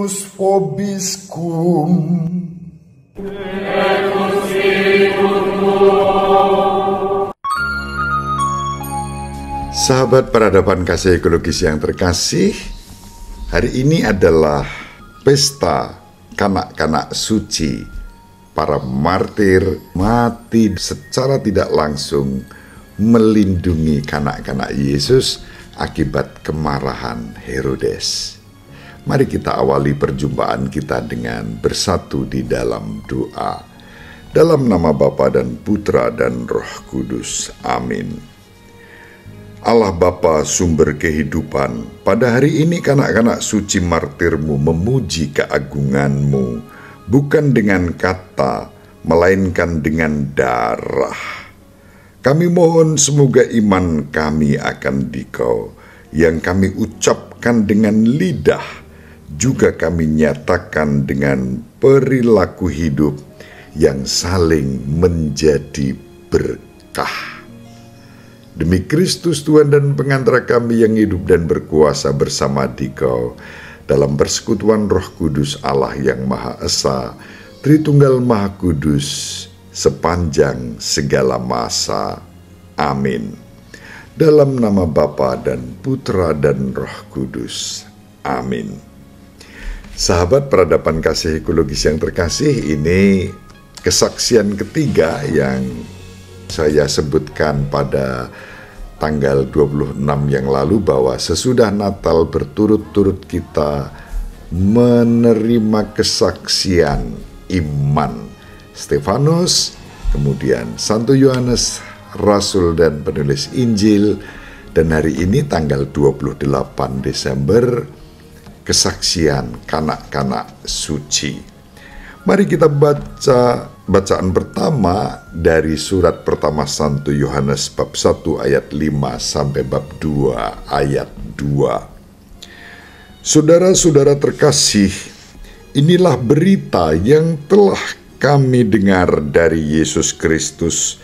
Dominus vobiscum. Sahabat peradaban kasih ekologis yang terkasih, hari ini adalah pesta kanak-kanak suci. Para martir mati secara tidak langsung melindungi kanak-kanak Yesus akibat kemarahan Herodes. Mari kita awali perjumpaan kita dengan bersatu di dalam doa. Dalam nama Bapa dan Putra dan Roh Kudus. Amin. Allah Bapa sumber kehidupan, pada hari ini kanak-kanak suci martirmu memuji keagunganmu, bukan dengan kata, melainkan dengan darah. Kami mohon semoga iman kami akan Dikau, yang kami ucapkan dengan lidah, juga kami nyatakan dengan perilaku hidup yang saling menjadi berkah. Demi Kristus Tuhan dan pengantara kami yang hidup dan berkuasa bersama Dikau, dalam persekutuan Roh Kudus Allah yang Maha Esa, Tritunggal Maha Kudus, sepanjang segala masa. Amin. Dalam nama Bapa dan Putra dan Roh Kudus. Amin. Sahabat peradaban kasih ekologis yang terkasih, ini kesaksian ketiga yang saya sebutkan pada tanggal 26 yang lalu, bahwa sesudah Natal berturut-turut kita menerima kesaksian iman Stefanus, kemudian Santo Yohanes, Rasul dan penulis Injil, dan hari ini tanggal 28 Desember, kesaksian kanak-kanak suci. Mari kita baca bacaan pertama dari surat pertama Santo Yohanes bab 1 ayat 5 sampai bab 2 ayat 2. Saudara-saudara terkasih, inilah berita yang telah kami dengar dari Yesus Kristus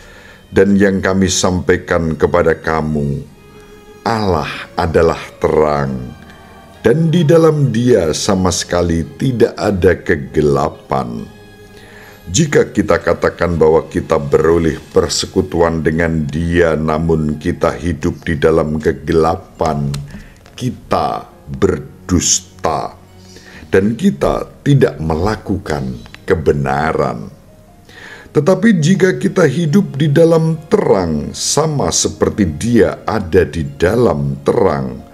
dan yang kami sampaikan kepada kamu. Allah adalah terang, dan di dalam Dia sama sekali tidak ada kegelapan. Jika kita katakan bahwa kita beroleh persekutuan dengan Dia, namun kita hidup di dalam kegelapan, kita berdusta, dan kita tidak melakukan kebenaran. Tetapi jika kita hidup di dalam terang, sama seperti Dia ada di dalam terang,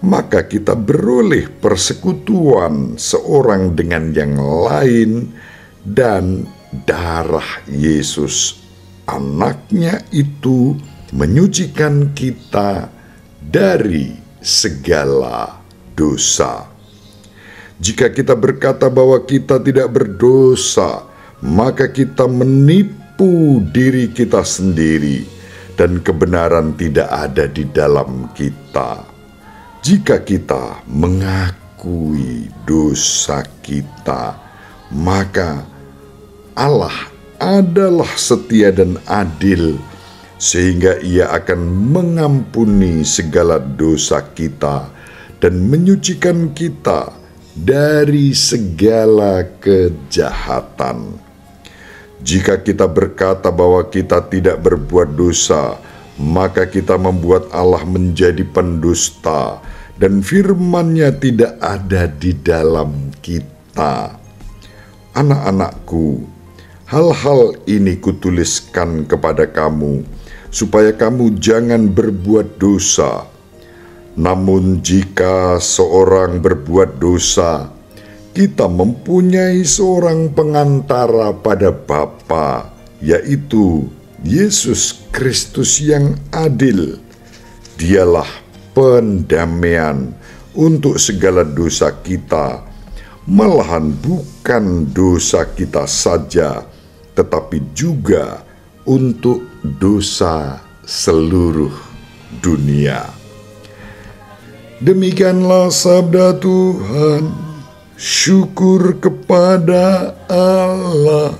maka kita beroleh persekutuan seorang dengan yang lain, dan darah Yesus, anaknya itu, menyucikan kita dari segala dosa. Jika kita berkata bahwa kita tidak berdosa, maka kita menipu diri kita sendiri, dan kebenaran tidak ada di dalam kita. Jika kita mengakui dosa kita, maka Allah adalah setia dan adil, sehingga Ia akan mengampuni segala dosa kita dan menyucikan kita dari segala kejahatan. Jika kita berkata bahwa kita tidak berbuat dosa, maka kita membuat Allah menjadi pendusta, dan firman-Nya tidak ada di dalam kita. Anak-anakku, hal-hal ini kutuliskan kepada kamu, supaya kamu jangan berbuat dosa. Namun jika seorang berbuat dosa, kita mempunyai seorang pengantara pada Bapa, yaitu Yesus Kristus yang adil. Dialah pendamaian untuk segala dosa kita, malahan bukan dosa kita saja, tetapi juga untuk dosa seluruh dunia. Demikianlah sabda Tuhan. Syukur kepada Allah.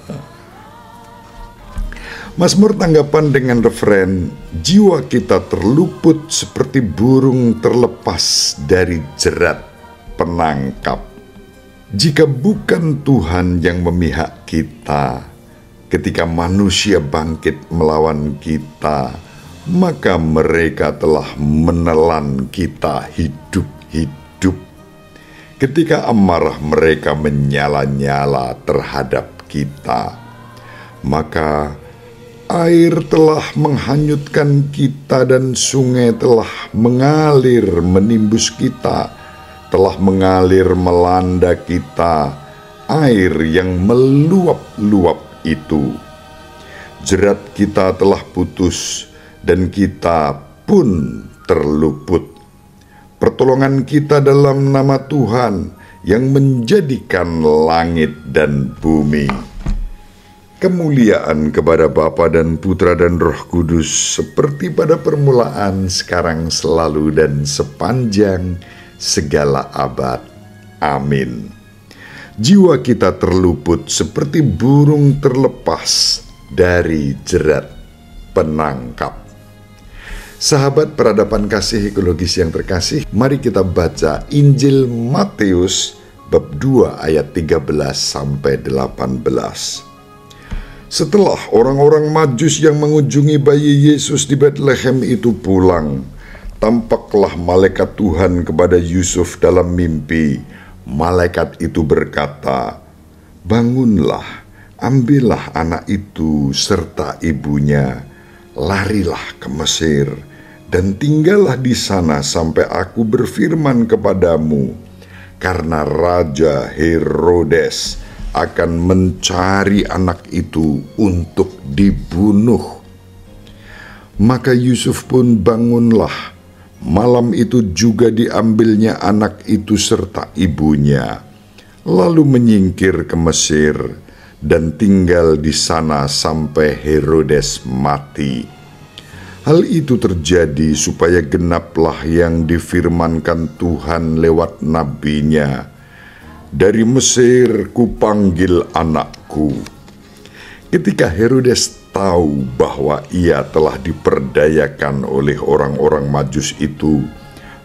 Mazmur tanggapan dengan referen, jiwa kita terluput seperti burung terlepas dari jerat penangkap. Jika bukan Tuhan yang memihak kita, ketika manusia bangkit melawan kita, maka mereka telah menelan kita hidup-hidup. Ketika amarah mereka menyala-nyala terhadap kita, maka air telah menghanyutkan kita dan sungai telah mengalir menimbus kita, telah mengalir melanda kita, air yang meluap-luap itu. Jerat kita telah putus dan kita pun terluput. Pertolongan kita dalam nama Tuhan yang menjadikan langit dan bumi. Kemuliaan kepada Bapa dan Putra dan Roh Kudus, seperti pada permulaan, sekarang, selalu, dan sepanjang segala abad. Amin. Jiwa kita terluput seperti burung terlepas dari jerat penangkap. Sahabat peradaban kasih ekologis yang terkasih, mari kita baca Injil Matius bab 2 ayat 13 sampai 18. Setelah orang-orang Majus yang mengunjungi bayi Yesus di Betlehem itu pulang, tampaklah malaikat Tuhan kepada Yusuf dalam mimpi. Malaikat itu berkata, "Bangunlah, ambillah anak itu serta ibunya, larilah ke Mesir, dan tinggallah di sana sampai aku berfirman kepadamu, karena Raja Herodes akan mencari anak itu untuk dibunuh." Maka Yusuf pun bangunlah. Malam itu juga diambilnya anak itu serta ibunya, lalu menyingkir ke Mesir dan tinggal di sana sampai Herodes mati. Hal itu terjadi supaya genaplah yang difirmankan Tuhan lewat nabinya, "Dari Mesir kupanggil anakku." Ketika Herodes tahu bahwa ia telah diperdayakan oleh orang-orang Majus itu,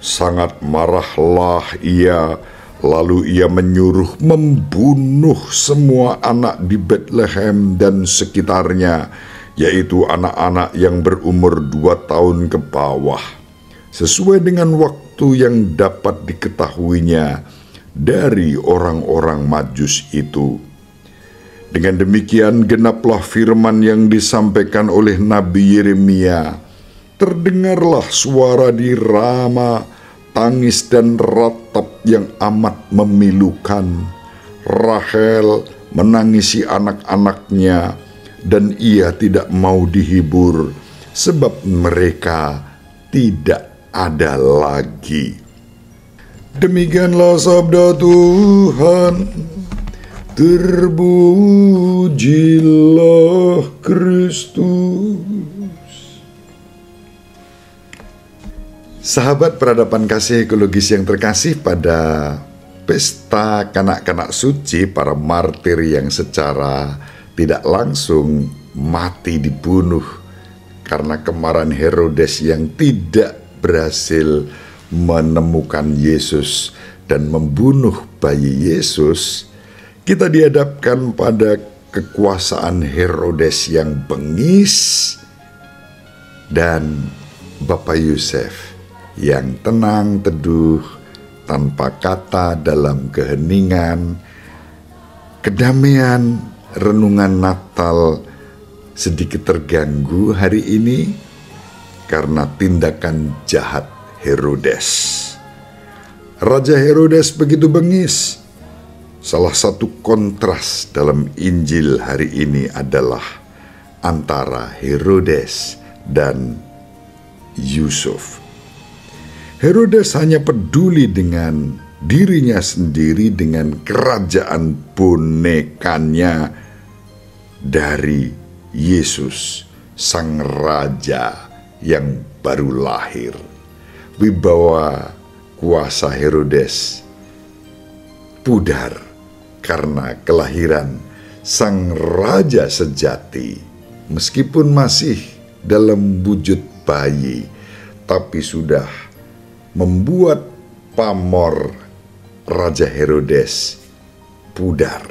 sangat marahlah ia. Lalu ia menyuruh membunuh semua anak di Betlehem dan sekitarnya, yaitu anak-anak yang berumur 2 tahun ke bawah, sesuai dengan waktu yang dapat diketahuinya dari orang-orang Majus itu. Dengan demikian genaplah firman yang disampaikan oleh Nabi Yeremia. Terdengarlah suara di Rama, tangis dan ratap yang amat memilukan. Rahel menangisi anak-anaknya, dan ia tidak mau dihibur, sebab mereka tidak ada lagi. Demikianlah sabda Tuhan. Terpujilah Kristus. Sahabat peradaban kasih ekologis yang terkasih, pada pesta kanak-kanak suci, para martir yang secara tidak langsung mati dibunuh karena kemarahan Herodes yang tidak berhasil menemukan Yesus dan membunuh bayi Yesus, kita dihadapkan pada kekuasaan Herodes yang bengis dan Bapak Yusuf yang tenang teduh tanpa kata dalam keheningan. Kedamaian renungan Natal sedikit terganggu hari ini karena tindakan jahat Herodes. Raja Herodes begitu bengis. Salah satu kontras dalam Injil hari ini adalah antara Herodes dan Yusuf. Herodes hanya peduli dengan dirinya sendiri, dengan kerajaan bonekanya dari Yesus, sang raja yang baru lahir. Wibawa kuasa Herodes pudar karena kelahiran sang raja sejati. Meskipun masih dalam wujud bayi, tapi sudah membuat pamor Raja Herodes pudar.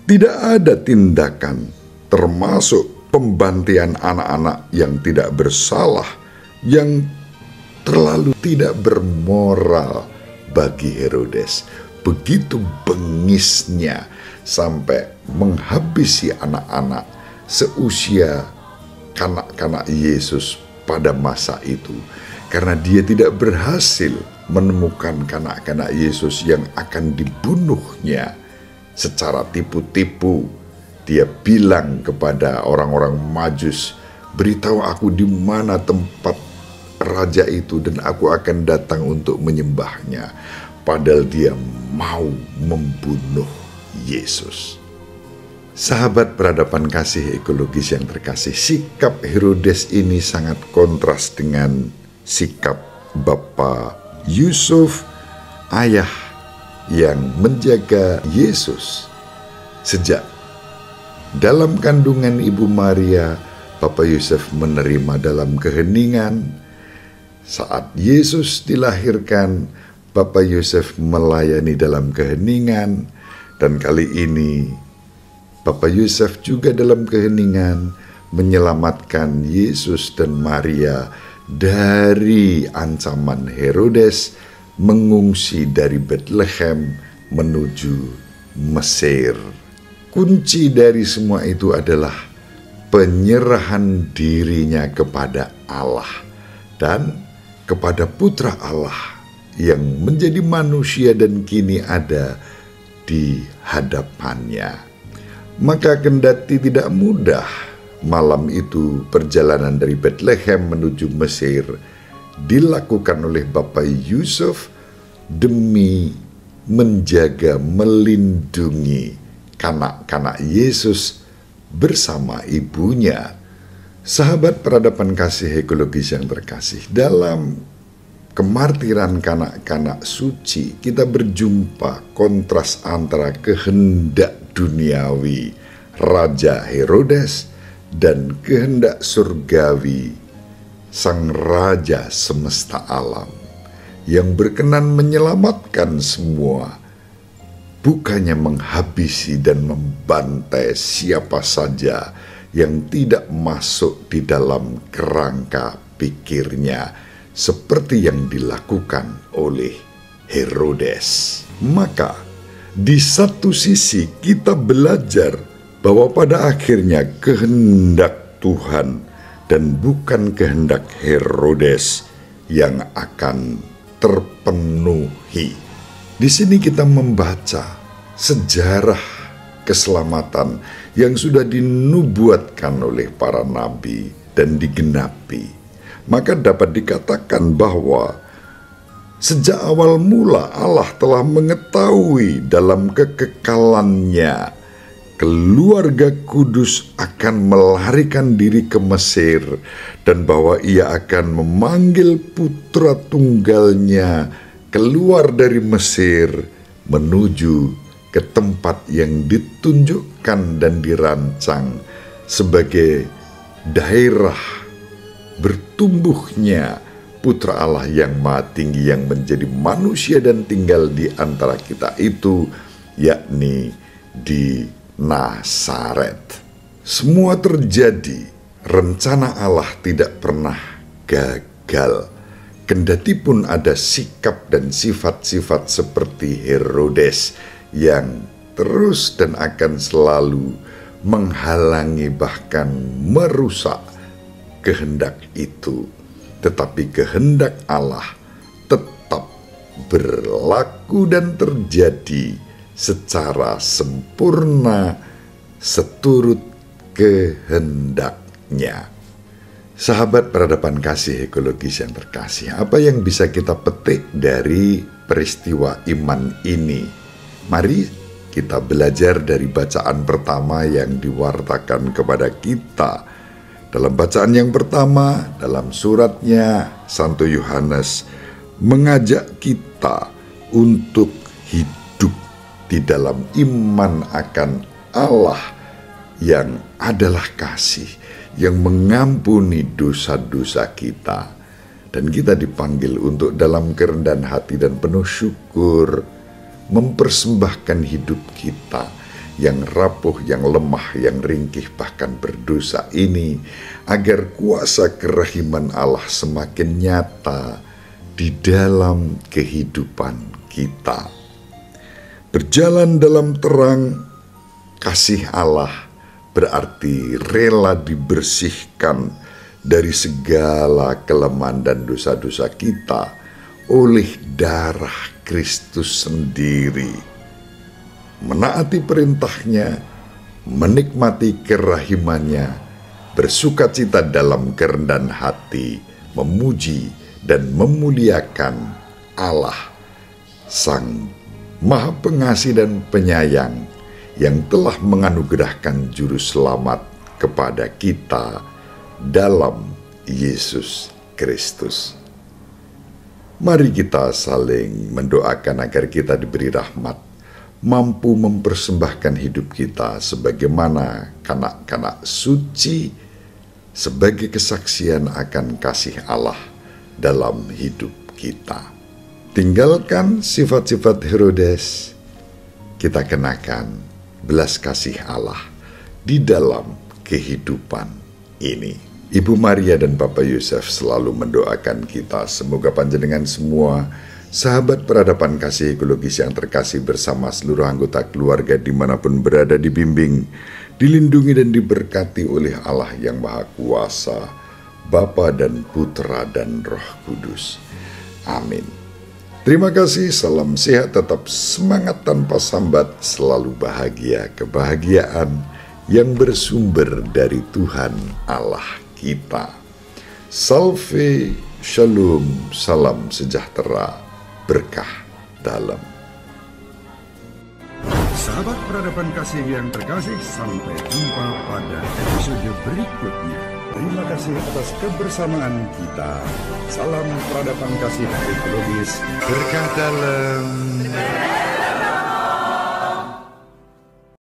Tidak ada tindakan, termasuk pembantian anak-anak yang tidak bersalah, yang terlalu tidak bermoral bagi Herodes. Begitu bengisnya sampai menghabisi anak-anak seusia kanak-kanak Yesus pada masa itu. Karena dia tidak berhasil menemukan kanak-kanak Yesus yang akan dibunuhnya secara tipu-tipu. Dia bilang kepada orang-orang Majus, "Beritahu aku di mana tempat raja itu dan aku akan datang untuk menyembahnya." Padahal dia mau membunuh Yesus. Sahabat peradaban kasih ekologis yang terkasih, sikap Herodes ini sangat kontras dengan sikap Bapa Yusuf, ayah yang menjaga Yesus. Sejak dalam kandungan Ibu Maria, Bapak Yusuf menerima dalam keheningan. Saat Yesus dilahirkan, Bapak Yusuf melayani dalam keheningan. Dan kali ini Bapak Yusuf juga dalam keheningan menyelamatkan Yesus dan Maria dari ancaman Herodes, mengungsi dari Bethlehem menuju Mesir. Kunci dari semua itu adalah penyerahan dirinya kepada Allah dan kepada Putra Allah yang menjadi manusia dan kini ada di hadapannya. Maka kendati tidak mudah, malam itu perjalanan dari Bethlehem menuju Mesir dilakukan oleh Bapak Yusuf demi menjaga, melindungi kanak-kanak Yesus bersama ibunya. Sahabat peradaban kasih ekologis yang terkasih, dalam kemartiran kanak-kanak suci kita berjumpa kontras antara kehendak duniawi Raja Herodes dan kehendak surgawi Sang Raja semesta alam yang berkenan menyelamatkan semua, bukannya menghabisi dan membantai siapa saja yang tidak masuk di dalam kerangka pikirnya, seperti yang dilakukan oleh Herodes. Maka di satu sisi kita belajar bahwa pada akhirnya kehendak Tuhan dan bukan kehendak Herodes yang akan terpenuhi. Di sini kita membaca sejarah keselamatan yang sudah dinubuatkan oleh para nabi dan digenapi. Maka dapat dikatakan bahwa sejak awal mula Allah telah mengetahui dalam kekekalannya keluarga kudus akan melarikan diri ke Mesir dan bahwa ia akan memanggil putra tunggalnya keluar dari Mesir menuju ke tempat yang ditunjukkan dan dirancang sebagai daerah bertumbuhnya Putra Allah yang Maha Tinggi yang menjadi manusia dan tinggal di antara kita itu, yakni di Nazaret. Semua terjadi, rencana Allah tidak pernah gagal. Kendati pun ada sikap dan sifat-sifat seperti Herodes yang terus dan akan selalu menghalangi bahkan merusak kehendak itu. Tetapi kehendak Allah tetap berlaku dan terjadi secara sempurna seturut kehendaknya. Sahabat peradaban kasih ekologis yang terkasih, apa yang bisa kita petik dari peristiwa iman ini? Mari kita belajar dari bacaan pertama yang diwartakan kepada kita. Dalam bacaan yang pertama, dalam suratnya, Santo Yohanes mengajak kita untuk hidup di dalam iman akan Allah yang adalah kasih, yang mengampuni dosa-dosa kita. Dan kita dipanggil untuk dalam kerendahan hati dan penuh syukur mempersembahkan hidup kita yang rapuh, yang lemah, yang ringkih, bahkan berdosa ini, agar kuasa kerahiman Allah semakin nyata di dalam kehidupan kita. Berjalan dalam terang kasih Allah berarti rela dibersihkan dari segala kelemahan dan dosa-dosa kita oleh darah Kristus sendiri. Menaati perintahnya, menikmati kerahimannya, bersukacita dalam kerendahan hati, memuji dan memuliakan Allah, Sang Maha Pengasih dan Penyayang, yang telah menganugerahkan juru selamat kepada kita dalam Yesus Kristus. Mari kita saling mendoakan agar kita diberi rahmat, mampu mempersembahkan hidup kita sebagaimana kanak-kanak suci, sebagai kesaksian akan kasih Allah dalam hidup kita. Tinggalkan sifat-sifat Herodes, kita kenakan belas kasih Allah di dalam kehidupan ini. Ibu Maria dan Bapak Yosef selalu mendoakan kita, semoga panjenengan semua sahabat peradaban kasih ekologis yang terkasih bersama seluruh anggota keluarga dimanapun berada dibimbing, dilindungi dan diberkati oleh Allah yang Maha Kuasa, Bapa dan Putra dan Roh Kudus. Amin. Terima kasih, salam sehat, tetap semangat tanpa sambat, selalu bahagia, kebahagiaan yang bersumber dari Tuhan Allah kita. Salve, shalom, salam sejahtera, berkah dalam. Sahabat peradaban kasih yang terkasih, sampai jumpa pada episode berikutnya. Terima kasih atas kebersamaan kita. Salam peradaban kasih ekologis, berkah dalam.